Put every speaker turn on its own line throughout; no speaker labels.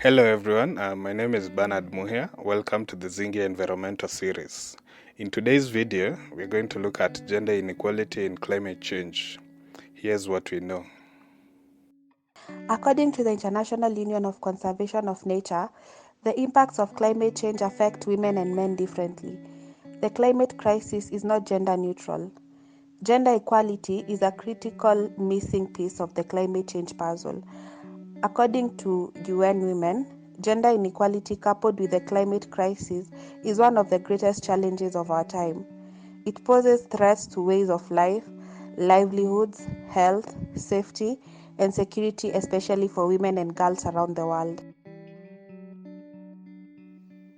Hello everyone, my name is Bernard Muhia. Welcome to the Zingi Environmental Series. In today's video, we're going to look at gender inequality in climate change. Here's what we know.
According to the International Union of Conservation of Nature, the impacts of climate change affect women and men differently. The climate crisis is not gender neutral. Gender equality is a critical missing piece of the climate change puzzle. According to UN Women, gender inequality coupled with the climate crisis is one of the greatest challenges of our time. It poses threats to ways of life, livelihoods, health, safety, and security, especially for women and girls around the world.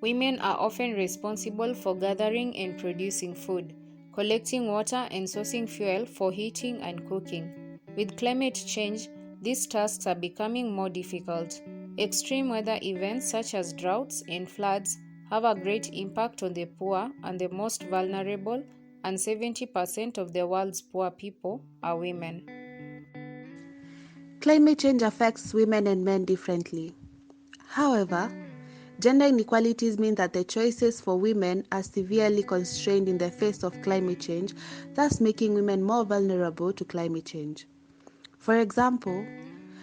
Women are often responsible for gathering and producing food, collecting water and sourcing fuel for heating and cooking. With climate change, these tasks are becoming more difficult. Extreme weather events such as droughts and floods have a great impact on the poor and the most vulnerable, and 70% of the world's poor people are women.
Climate change affects women and men differently. However, gender inequalities mean that the choices for women are severely constrained in the face of climate change, thus making women more vulnerable to climate change. For example,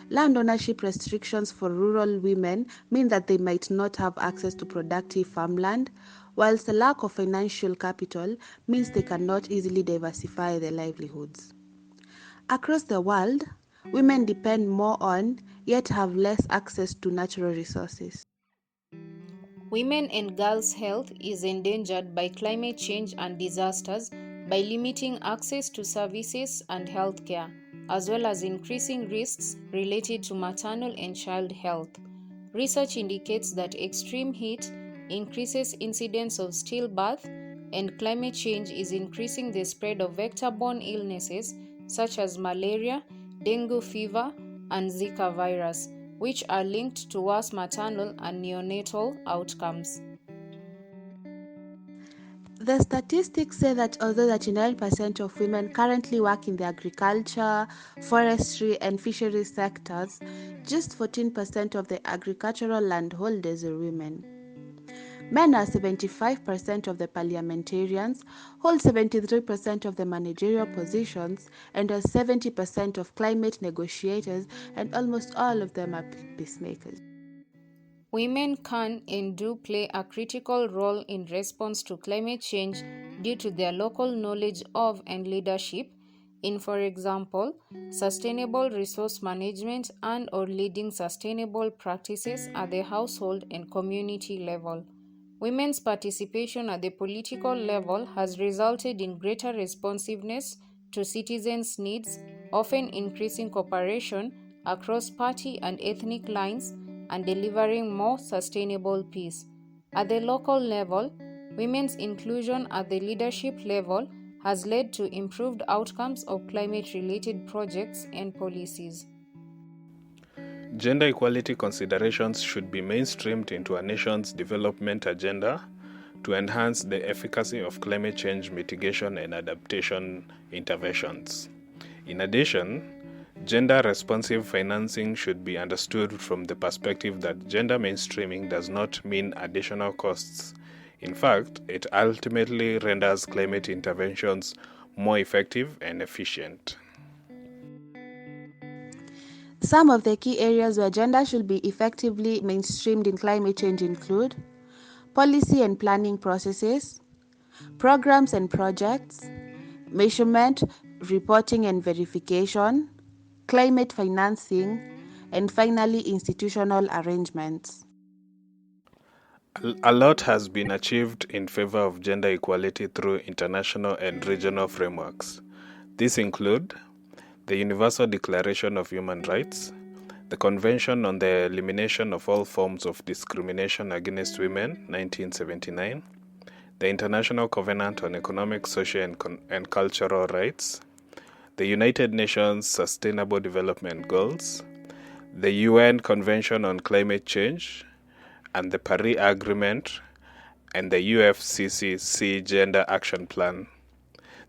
land ownership restrictions for rural women mean that they might not have access to productive farmland, whilst the lack of financial capital means they cannot easily diversify their livelihoods. Across the world, women depend more on, yet have less access to natural resources.
Women and girls' health is endangered by climate change and disasters by limiting access to services and healthcare, as well as increasing risks related to maternal and child health. Research indicates that extreme heat increases incidence of stillbirth, and climate change is increasing the spread of vector-borne illnesses such as malaria, dengue fever, and Zika virus, which are linked to worse maternal and neonatal outcomes.
The statistics say that although 39% of women currently work in the agriculture, forestry, and fisheries sectors, just 14% of the agricultural landholders are women. Men are 75% of the parliamentarians, hold 73% of the managerial positions, and are 70% of climate negotiators, and almost all of them are peacemakers.
Women can and do play a critical role in response to climate change due to their local knowledge of and leadership in, for example, sustainable resource management and/or leading sustainable practices at the household and community level. Women's participation at the political level has resulted in greater responsiveness to citizens' needs, often increasing cooperation across party and ethnic lines and delivering more sustainable peace. At the local level, women's inclusion at the leadership level has led to improved outcomes of climate-related projects and policies.
Gender equality considerations should be mainstreamed into a nation's development agenda to enhance the efficacy of climate change mitigation and adaptation interventions. In addition, gender-responsive financing should be understood from the perspective that gender mainstreaming does not mean additional costs. In fact, it ultimately renders climate interventions more effective and efficient.
Some of the key areas where gender should be effectively mainstreamed in climate change include policy and planning processes, programs and projects, measurement, reporting and verification, climate financing, and finally, institutional arrangements.
A lot has been achieved in favor of gender equality through international and regional frameworks. These include the Universal Declaration of Human Rights, the Convention on the Elimination of All Forms of Discrimination Against Women, 1979, the International Covenant on Economic, Social, and Cultural Rights, the United Nations Sustainable Development Goals, the UN Convention on Climate Change, and the Paris Agreement, and the UFCCC Gender Action Plan,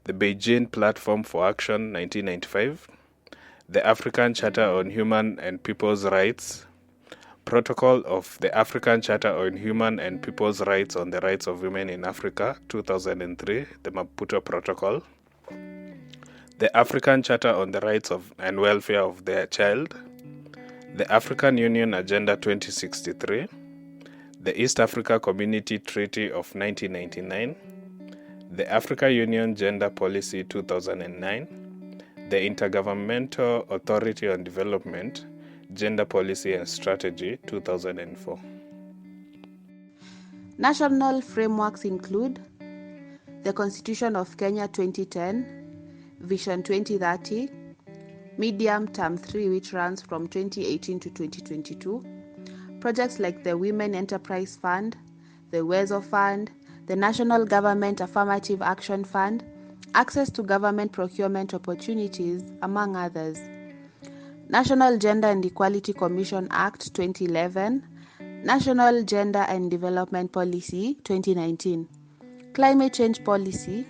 the Beijing Platform for Action 1995, the African Charter on Human and People's Rights, Protocol of the African Charter on Human and People's Rights on the Rights of Women in Africa, 2003, the Maputo Protocol. The African Charter on the Rights of and Welfare of the Child, the African Union Agenda 2063, the East Africa Community Treaty of 1999, the Africa Union Gender Policy 2009, the Intergovernmental Authority on Development, Gender Policy and Strategy 2004.
National frameworks include the Constitution of Kenya 2010, Vision 2030, Medium Term 3 which runs from 2018 to 2022, projects like the Women Enterprise Fund, the WEZO Fund, the National Government Affirmative Action Fund, access to government procurement opportunities, among others. National Gender and Equality Commission Act 2011, National Gender and Development Policy 2019, Climate Change Policy,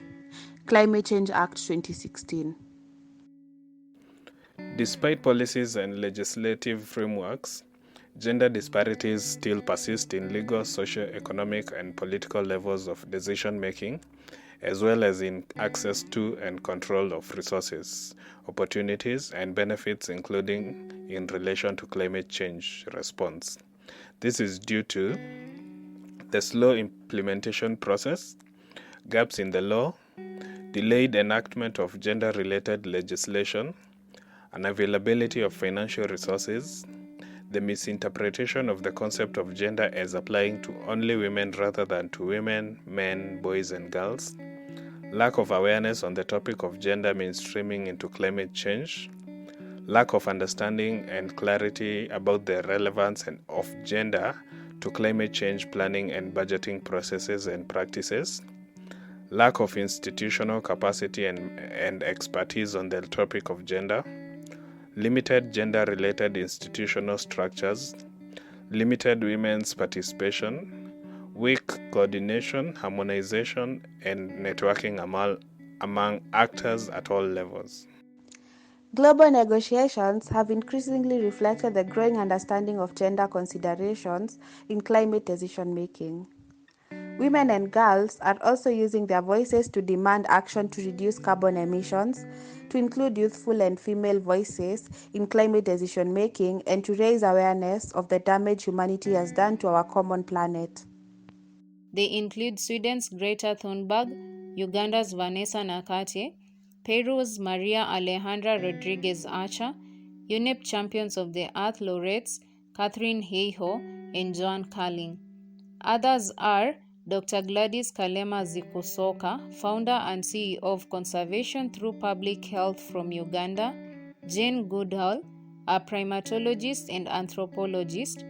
Climate Change Act 2016.
Despite policies and legislative frameworks, gender disparities still persist in legal, socio-economic, and political levels of decision-making, as well as in access to and control of resources, opportunities, and benefits, including in relation to climate change response. This is due to the slow implementation process, gaps in the law, delayed enactment of gender-related legislation, unavailability of financial resources, the misinterpretation of the concept of gender as applying to only women rather than to women, men, boys, and girls, lack of awareness on the topic of gender mainstreaming into climate change, lack of understanding and clarity about the relevance of gender to climate change planning and budgeting processes and practices, lack of institutional capacity and expertise on the topic of gender, limited gender-related institutional structures, limited women's participation, weak coordination, harmonization, and networking among actors at all levels.
Global negotiations have increasingly reflected the growing understanding of gender considerations in climate decision-making. Women and girls are also using their voices to demand action to reduce carbon emissions, to include youthful and female voices in climate decision-making, and to raise awareness of the damage humanity has done to our common planet.
They include Sweden's Greta Thunberg, Uganda's Vanessa Nakate, Peru's Maria Alejandra Rodriguez Archer, UNEP Champions of the Earth laureates Catherine Heiho and Joan Carling. Others are Dr. Gladys Kalema Zikusoka, founder and CEO of Conservation Through Public Health from Uganda, Jane Goodall, a primatologist and anthropologist.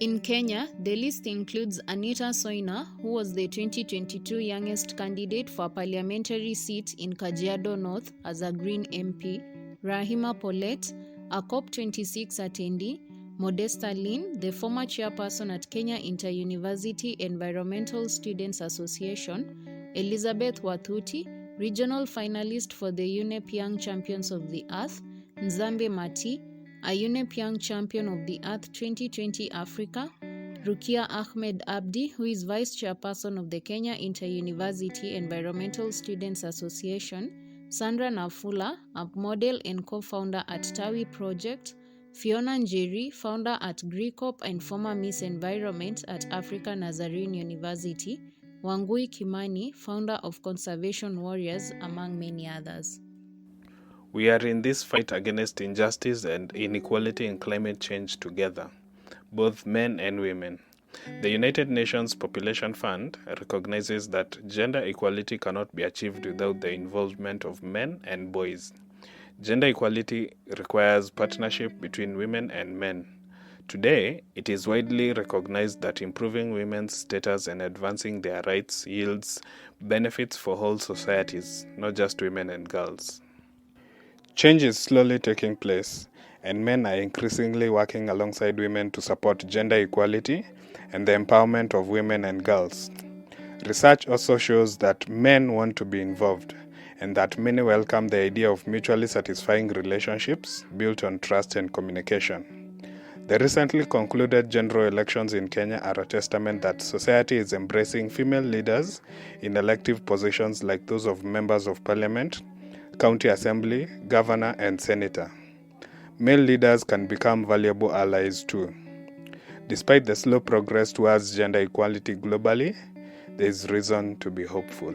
In Kenya, the list includes Anita Soina, who was the 2022 youngest candidate for a parliamentary seat in Kajiado North as a Green MP, Rahima Polet, a COP26 attendee, Modesta Lin, the former chairperson at Kenya Inter-University Environmental Students Association, Elizabeth Wathuti, regional finalist for the UNEP Young Champions of the Earth, Nzambe Mati, a UNEP Young Champion of the Earth 2020 Africa, Rukia Ahmed Abdi, who is Vice Chairperson of the Kenya Inter-University Environmental Students Association, Sandra Nafula, a model and co-founder at Tawi Project, Fiona Njeri, founder at GRICOP and former Miss Environment at Africa Nazarene University, Wangui Kimani, founder of Conservation Warriors, among many others.
We are in this fight against injustice and inequality in climate change together, both men and women. The United Nations Population Fund recognizes that gender equality cannot be achieved without the involvement of men and boys. Gender equality requires partnership between women and men. Today, it is widely recognized that improving women's status and advancing their rights yields benefits for whole societies, not just women and girls. Change is slowly taking place, and men are increasingly working alongside women to support gender equality and the empowerment of women and girls. Research also shows that men want to be involved, and that many welcome the idea of mutually satisfying relationships built on trust and communication. The recently concluded general elections in Kenya are a testament that society is embracing female leaders in elective positions like those of members of parliament, county assembly, governor, and senator. Male leaders can become valuable allies too. Despite the slow progress towards gender equality globally, there is reason to be hopeful.